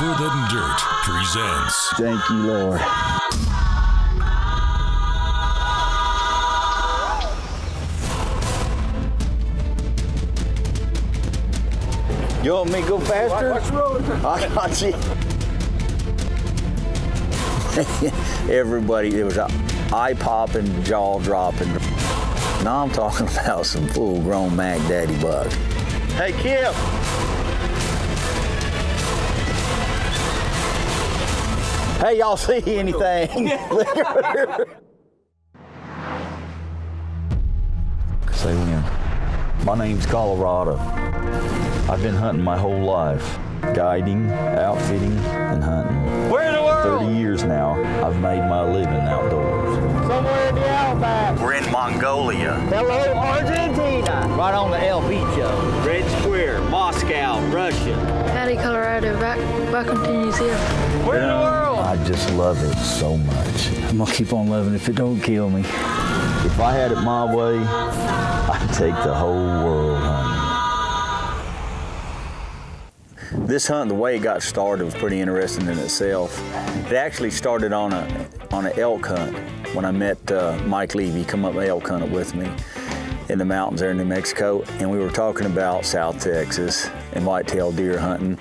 Cheaper Than Dirt presents. Thank you, Lord. You want me to go faster? Watch the road. I got you. Everybody, it was eye-popping, jaw-dropping. Now I'm talking about some full-grown Mac Daddy bucks. Hey, Kip. Hey, y'all see anything? Say when. My name's Colorado. I've been hunting my whole life. Guiding, outfitting, and hunting. Where in the world? 30 years now, I've made my living outdoors. Somewhere in the outback. We're in Mongolia. Hello, Argentina. Right on the El Bicho. Red Square, Moscow, Russia. Howdy, Colorado. Welcome to New Zealand. Where in the world? I just love it so much. I'm gonna keep on loving it if it don't kill me. If I had it my way, I'd take the whole world hunting. This hunt, the way it got started, was pretty interesting in itself. It actually started on an elk hunt when I met Mike Levy. Come up elk hunting with me in the mountains there in New Mexico, and we were talking about South Texas and whitetail deer hunting.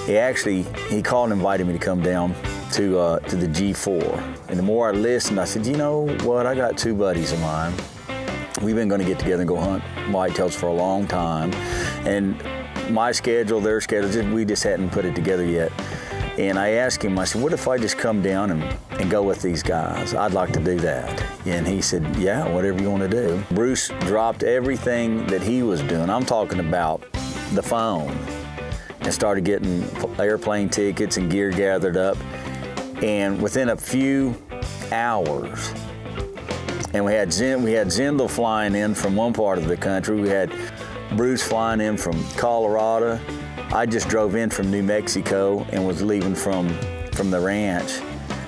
He called and invited me to come down to the G4. And the more I listened, I said, you know what? I got two buddies of mine. We've been going to get together and go hunt whitetails for a long time, and my schedule, their schedule, we just hadn't put it together yet. And I asked him, I said, what if I just come down and go with these guys? I'd like to do that. And he said, yeah, whatever you want to do. Bruce dropped everything that he was doing. I'm talking about the phone, and started getting airplane tickets and gear gathered up. And within a few hours, and we had Zindel flying in from one part of the country. We had Bruce flying in from Colorado. I just drove in from New Mexico and was leaving from the ranch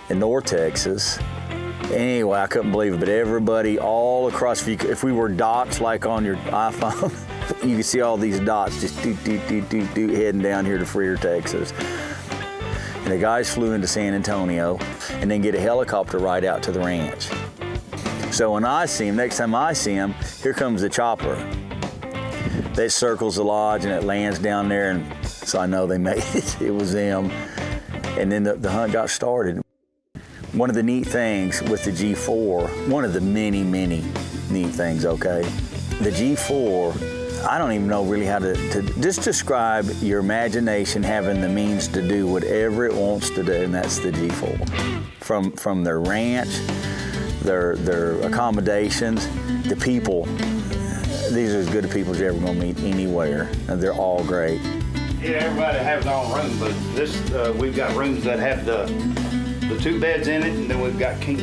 in North Texas. Anyway, I couldn't believe it, but everybody all across, if we were dots like on your iPhone, you could see all these dots just heading down here to Freer, Texas. And the guys flew into San Antonio and then get a helicopter ride out to the ranch. So when I see him, next time I see him, here comes the chopper. That circles the lodge and it lands down there, and so I know they made it. It was them. And then the hunt got started. One of the neat things with the G4, one of the many, many neat things, okay? The G4, I don't even know really how to just describe your imagination having the means to do whatever it wants to do, and that's the G4. From their ranch, their accommodations, the people. These are as good a people as you're ever gonna meet anywhere, and they're all great. Yeah, everybody has their own room, but this we've got rooms that have the two beds in it, and then we've got king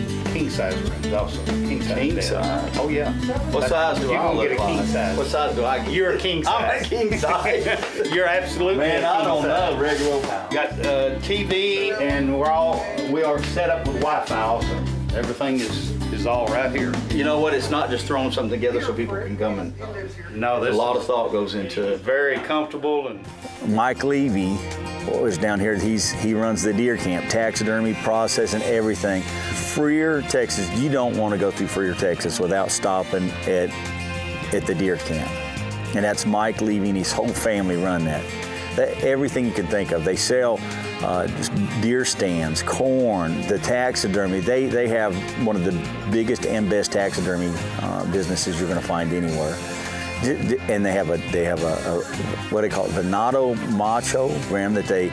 size rooms also. King size. Oh yeah. What size do I look get a king like? size. What size do I get? You're a king size. I'm a king size. You're absolutely. Man, a king I don't size. know, regular pound. Got TV, and we are set up with Wi-Fi also. Everything is all right here. You know what? It's not just throwing something together so people can come and. No, there's a lot of thought goes into it. Very comfortable. And Mike Levy is down here. He runs the deer camp, taxidermy, processing, everything. Freer, Texas. You don't want to go through Freer, Texas without stopping at the deer camp. And that's Mike Levy and his whole family run that. Everything you can think of. They sell just deer stands, corn, the taxidermy. They have one of the biggest and best taxidermy businesses you're going to find anywhere. And they have a what they call it, venado macho program that they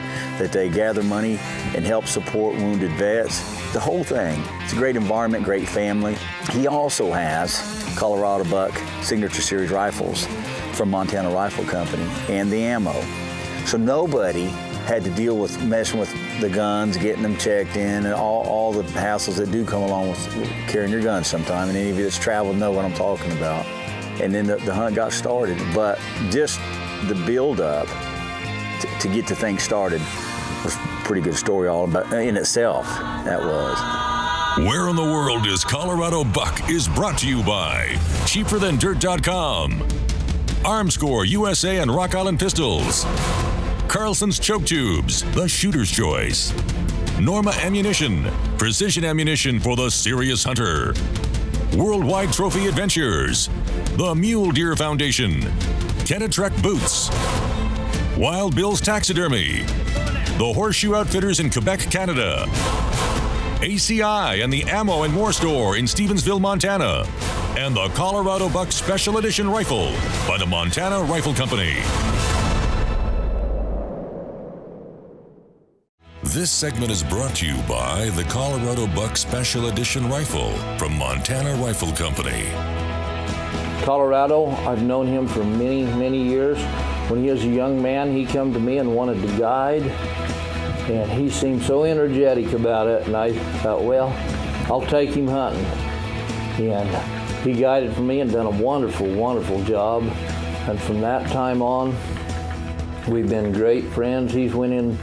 gather money and help support wounded vets. The whole thing. It's a great environment, great family. He also has Colorado Buck Signature Series rifles from Montana Rifle Company and the ammo. So nobody had to deal with messing with the guns, getting them checked in, and all the hassles that do come along with carrying your guns sometime. And any of you that's traveled know what I'm talking about. And then the hunt got started. But just the build-up to get the thing started was a pretty good story all about in itself. That was. Where in the World is Colorado Buck is brought to you by CheaperThanDirt.com, Armscore USA and Rock Island Pistols, Carlson's Choke Tubes, the shooter's choice. Norma Ammunition, precision ammunition for the serious hunter. Worldwide Trophy Adventures, the Mule Deer Foundation, Kenetrek Boots, Wild Bill's Taxidermy, the Horseshoe Outfitters in Quebec, Canada, ACI and the Ammo and More Store in Stevensville, Montana, and the Colorado Buck Special Edition Rifle by the Montana Rifle Company. This segment is brought to you by the Colorado Buck Special Edition Rifle from Montana Rifle Company. Colorado, I've known him for many, many years. When he was a young man, he came to me and wanted to guide, and he seemed so energetic about it, and I thought, well, I'll take him hunting. And he guided for me and done a wonderful, wonderful job. And from that time on, we've been great friends. He's went into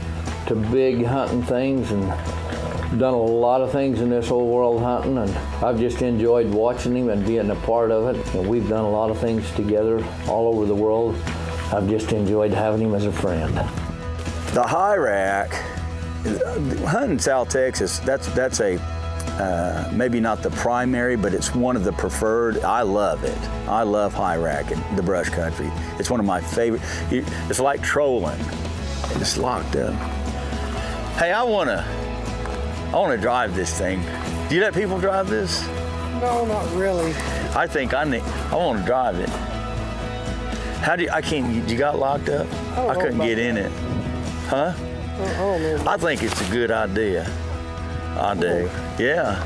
big hunting things and done a lot of things in this whole world hunting, and I've just enjoyed watching him and being a part of it. And we've done a lot of things together all over the world. I've just enjoyed having him as a friend. The high rack, hunting South Texas, that's a maybe not the primary, but it's one of the preferred. I love it. I love high rack in the brush country. It's one of my favorite. It's like trolling. It's locked up. Hey, I wanna drive this thing. Do you let people drive this? No, not really. I think I want to drive it. You got locked up? I couldn't get in it. Huh? I think it's a good idea. I do. Yeah.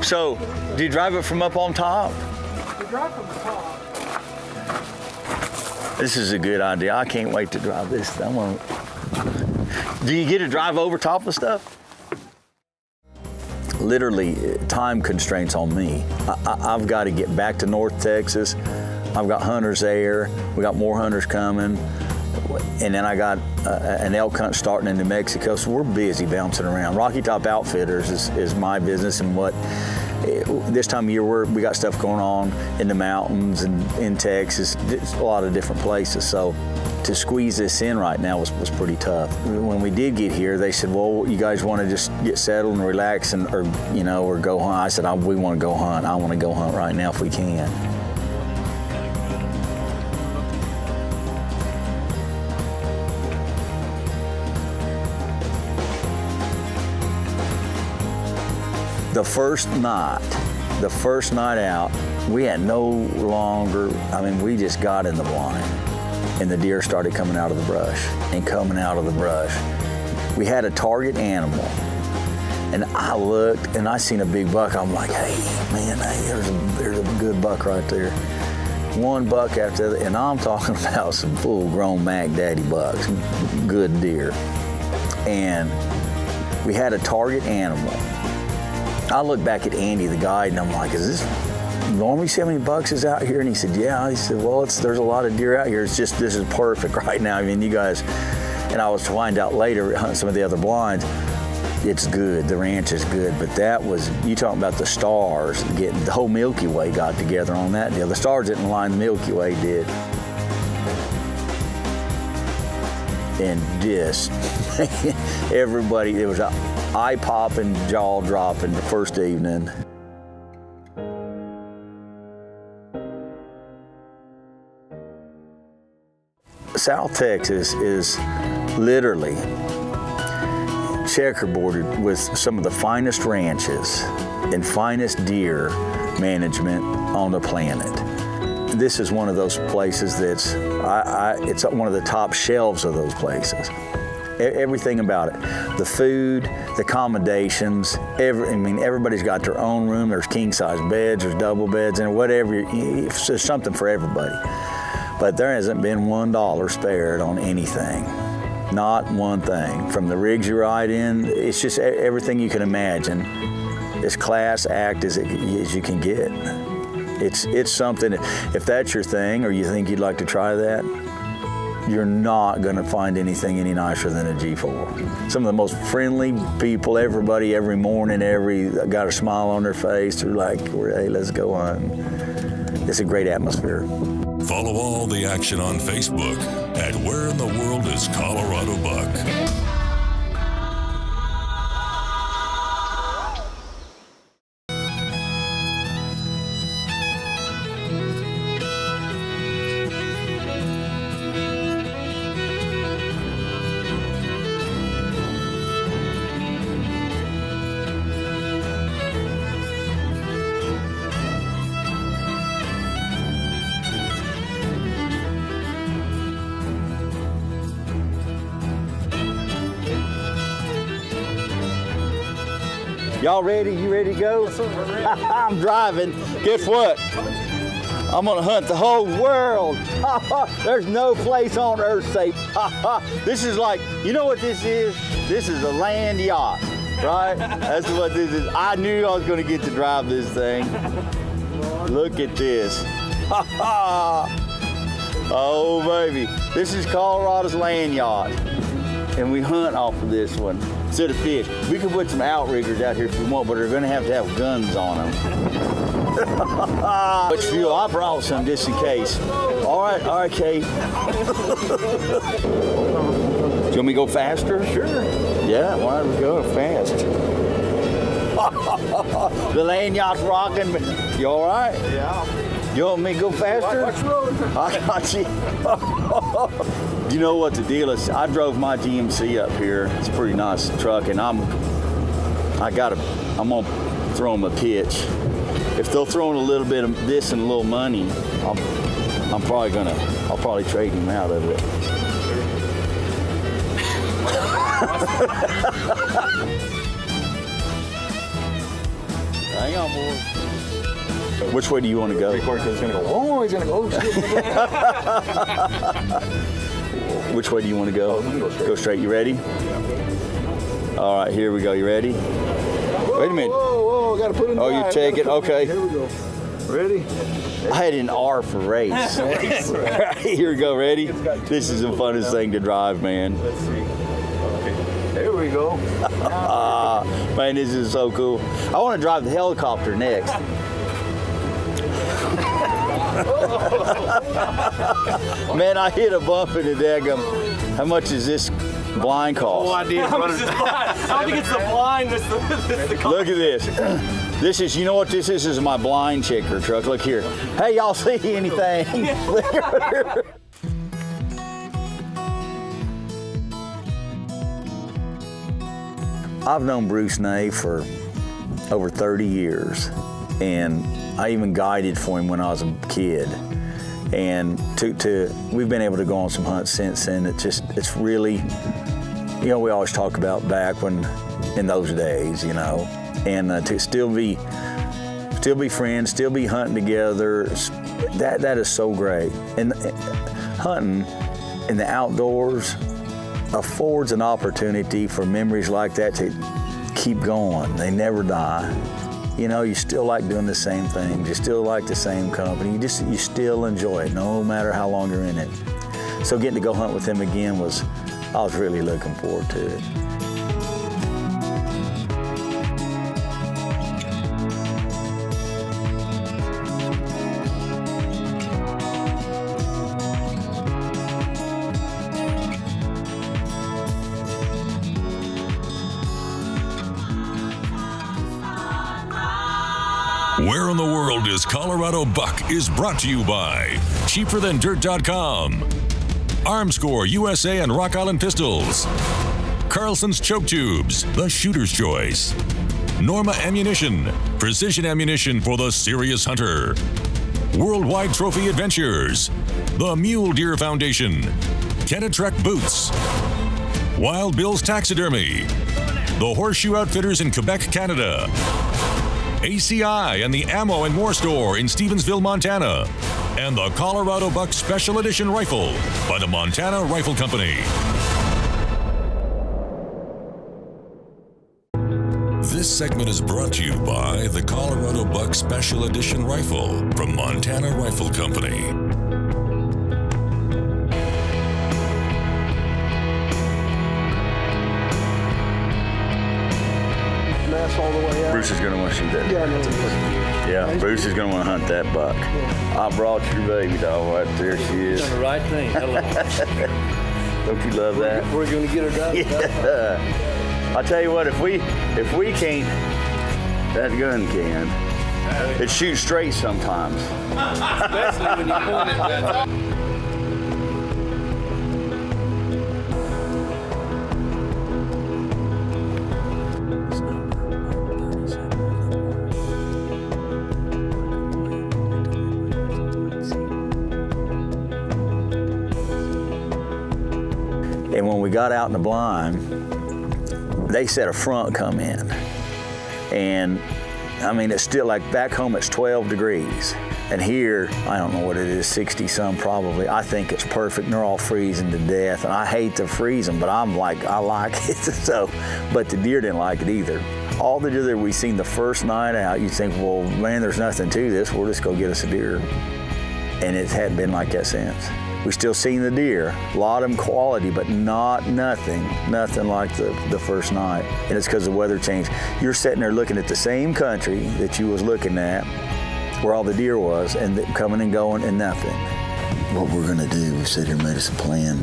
So, do you drive it from up on top? You drive from the top. This is a good idea. I can't wait to drive this. Do you get to drive over top of stuff? Literally, time constraints on me. I've got to get back to North Texas. I've got hunters there. We got more hunters coming. And then I got an elk hunt starting in New Mexico, so we're busy bouncing around. Rocky Top Outfitters is my business, and this time of year we got stuff going on in the mountains and in Texas, just a lot of different places. So to squeeze this in right now was pretty tough. When we did get here, they said, well, you guys want to just get settled and relax or go hunt? I said, we want to go hunt. I want to go hunt right now if we can. The first night out, we had we just got in the blind, and the deer started coming out of the brush. We had a target animal, and I looked and I seen a big buck. I'm like, hey, there's a good buck right there. One buck after the other, and I'm talking about some full-grown Mac Daddy bucks, good deer. And we had a target animal. I looked back at Andy, the guide, and I'm like, is this normally see how many bucks is out here? And he said, yeah. He said, well, there's a lot of deer out here. It's just, this is perfect right now. I mean, you guys, and I was to find out later, hunting some of the other blinds, it's good. The ranch is good. But that was, you talking about the stars, getting the whole Milky Way got together on that deal. The stars didn't line, the Milky Way did. And just, everybody, it was eye-popping, jaw-dropping the first evening. South Texas is literally checkerboarded with some of the finest ranches and finest deer management on the planet. This is one of those places that's, it's one of the top shelves of those places. Everything about it. The food, the accommodations, everybody's got their own room. There's king-size beds, there's double beds, and whatever, there's something for everybody. But there hasn't been $1 spared on anything. Not one thing. From the rigs you ride in, it's just everything you can imagine. As class act as you can get. It's something, if that's your thing or you think you'd like to try that, you're not gonna find anything any nicer than a G4. Some of the most friendly people, everybody, every morning, got a smile on their face. They're like, hey, let's go on. It's a great atmosphere. Follow all the action on Facebook at Where in the World is Colorado Buck? Y'all ready? You ready to go? I'm driving. Guess what? I'm gonna hunt the whole world. There's no place on earth safe. This is like, you know what this is? This is a land yacht, right? That's what this is. I knew I was gonna get to drive this thing. Look at this. Oh baby, this is Colorado's land yacht. And we hunt off of this one instead of fish. We could put some outriggers out here if we want, but they're gonna have to have guns on them. Which fuel? I brought some just in case. All right, Kate. Do you want me to go faster? Sure. Yeah, why don't we go fast? The land yacht's rocking. You all right? Yeah. You want me to go faster? Watch the road. I got you. You know what the deal is? I drove my GMC up here. It's a pretty nice truck, and I'm gonna throw them a pitch. If they'll throw in a little bit of this and a little money, I'll probably trade him out of it. Hang on, boy. Which way do you want to go? He's gonna go. Oh, he's gonna go. Which way do you want to go? Go straight. You ready? Yeah. All right, here we go. You ready? Wait a minute. Whoa, gotta put in. Oh, you take it. Okay. Here we go. Ready? I had an R for race. Here we go. Ready? This is the funnest thing to drive, man. Let's see. Okay. There we go. Man, this is so cool. I want to drive the helicopter next. Man, I hit a bump in the daggum. How much is this blind cost? No idea. I don't think it's the blind. It's the cost. Look at this. This is, you know what this is? This is my blind checker truck. Look here. Hey, y'all see anything? I've known Bruce Ney for over 30 years, and I even guided for him when I was a kid. And we've been able to go on some hunts since then. It's really, you know, we always talk about back when, in those days, you know, and to still be friends, still be hunting together, that is so great. And hunting in the outdoors affords an opportunity for memories like that to keep going. They never die. You know, you still like doing the same things. You still like the same company. You still enjoy it, no matter how long you're in it. So getting to go hunt with him again I was really looking forward to it. Where in the World is Colorado Buck is brought to you by CheaperThanDirt.com, Armscore USA and Rock Island Pistols, Carlson's Choke Tubes, the Shooter's Choice, Norma Ammunition, precision ammunition for the serious hunter, Worldwide Trophy Adventures, the Mule Deer Foundation, Kenetrek Boots, Wild Bill's Taxidermy, the Horseshoe Outfitters in Quebec, Canada, ACI and the Ammo and More Store in Stevensville, Montana, and the Colorado Buck Special Edition Rifle by the Montana Rifle Company. This segment is brought to you by the Colorado Buck Special Edition Rifle from Montana Rifle Company. all the way out. Bruce is gonna want to shoot that. Yeah, I know. Yeah, Bruce is gonna want to hunt that buck. I brought your baby doll right there. She is. Done the right thing. Hello. Don't you love that? We're gonna get her done. Yeah. I tell you what, if we can't, that gun can. It shoots straight sometimes. Especially when you point it at that. And when we got out in the blind, they said a front come in. And I mean, it's still like back home, it's 12 degrees. And here, I don't know what it is, 60 some probably. I think it's perfect and they're all freezing to death. And I hate to freeze them, but I'm like, I like it. So, but the deer didn't like it either. All the deer that we seen the first night out, you think, well, man, there's nothing to this. We'll just go get us a deer. And it hadn't been like that since. We still seen the deer, a lot of them quality, but nothing like the first night. And it's because the weather changed. You're sitting there looking at the same country that you was looking at, where all the deer was, and coming and going and nothing. What we're gonna do, we sit here and made us a plan.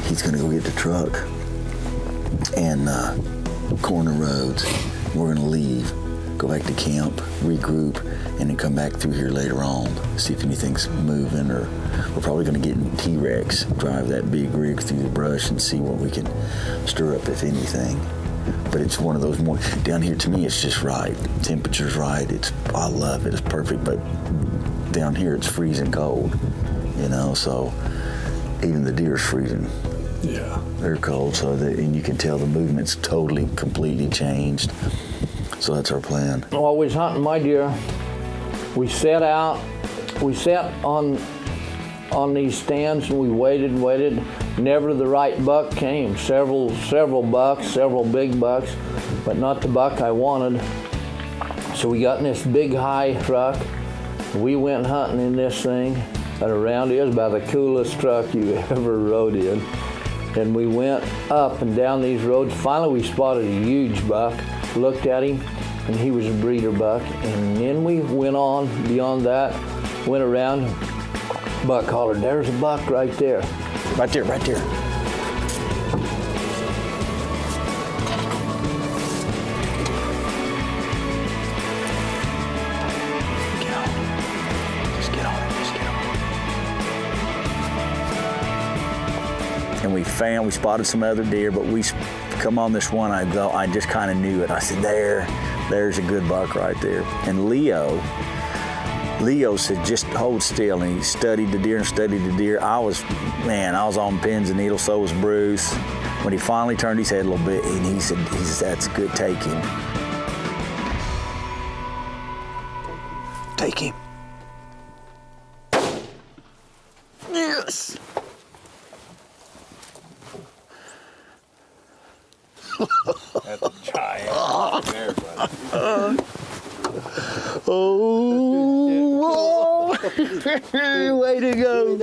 He's gonna go get the truck and corner roads. We're gonna leave, go back to camp, regroup, and then come back through here later on, see if anything's moving, or we're probably gonna get in T-Rex, drive that big rig through the brush and see what we can stir up, if anything. But it's one of those more, down here to me, it's just right. Temperature's right, I love it, it's perfect, but down here it's freezing cold, you know, so even the deer's freezing. Yeah. They're cold, and you can tell the movement's totally, completely changed. So that's our plan. While we was hunting my deer, we sat on these stands and we waited and waited. Never the right buck came. Several bucks, several big bucks, but not the buck I wanted. So we got in this big high truck. We went hunting in this thing, and around it was about the coolest truck you ever rode in. And we went up and down these roads. Finally we spotted a huge buck, looked at him, and he was a breeder buck. And then we went on beyond that, went around, buck hollered, there's a buck right there. Right there, right there. Get on. Just get on it, just get on it. And we spotted some other deer, but we come on this one, I just kind of knew it. I said, there's a good buck right there. And Leo said, just hold still, and he studied the deer. I was on pins and needles, so was Bruce. When he finally turned his head a little bit, and he said, that's good, take him. Take him. Yes. That's a giant there, buddy. Oh, way to go.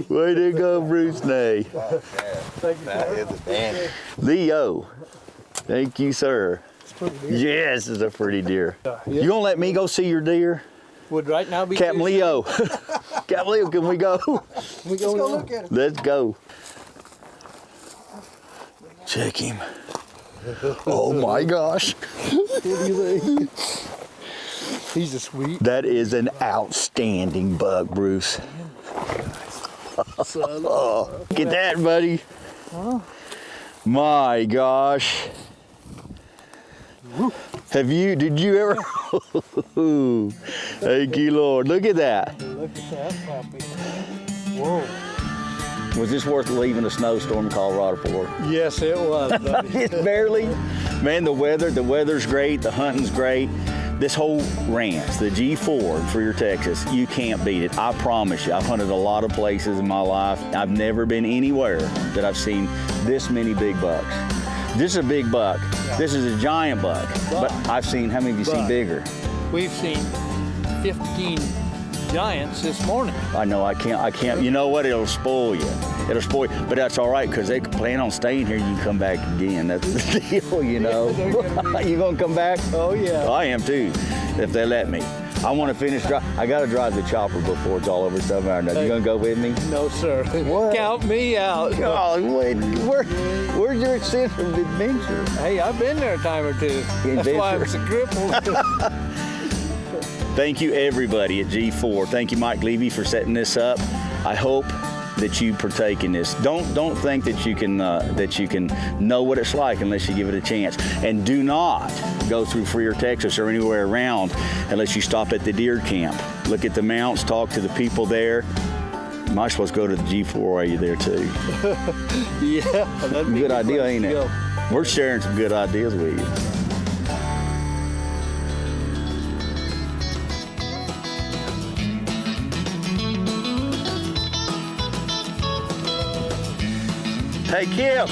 Way to go, Bruce Nay. That is a dandy. Leo, thank you, sir. Yes, it's a pretty deer. You gonna let me go see your deer? Would right now be Captain Leo. Captain Leo, can we go? Let's go look at him. Let's go. Check him. Oh my gosh. What do you think? He's a sweet. That is an outstanding buck, Bruce. Look at that, buddy. My gosh. Did you ever? Thank you, Lord. Look at that. Look at that puppy. Whoa. Was this worth leaving a snowstorm in Colorado for? Yes, it was, buddy. It's barely. Man, the weather's great, the hunting's great. This whole ranch, the G4 for your Texas, you can't beat it. I promise you. I've hunted a lot of places in my life. I've never been anywhere that I've seen this many big bucks. This is a big buck. Yeah. This is a giant buck. But I've seen, how many have you seen bigger? We've seen 15 giants this morning. I know, I can't. You know what? It'll spoil you. it'll spoil. But that's all right, because they plan on staying here. You can come back again. That's the deal, you know. You gonna come back? Oh, yeah. I am too, if they let me. I want to finish. I got to drive the chopper before it's all over. Somewhere. You gonna go with me? No, sir. What? Count me out. Oh, wait, where's your sense of adventure? Hey, I've been there a time or two. That's why I'm so crippled. Thank you, everybody at G4. Thank you, Mike Levy, for setting this up. I hope that you partake in this. Don't think that you can know what it's like unless you give it a chance. And do not go through Freer, Texas, or anywhere around unless you stop at the deer camp. Look at the mounts, talk to the people there. You might as well go to the G4 while you're there too. Yeah, that'd be Good idea, ain't it? go. We're sharing some good ideas with you. Hey, Kip.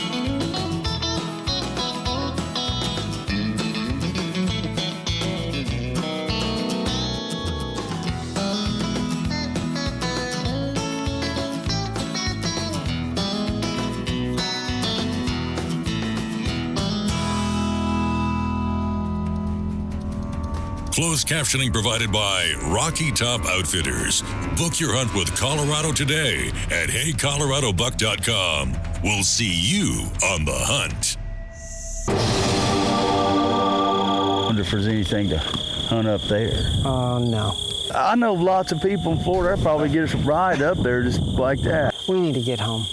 Closed captioning provided by Rocky Top Outfitters. Book your hunt with Colorado today at HeyColoradoBuck.com. We'll see you on the hunt. I wonder if there's anything to hunt up there. No. I know lots of people in Florida. They'll probably get us a ride up there just like that. We need to get home.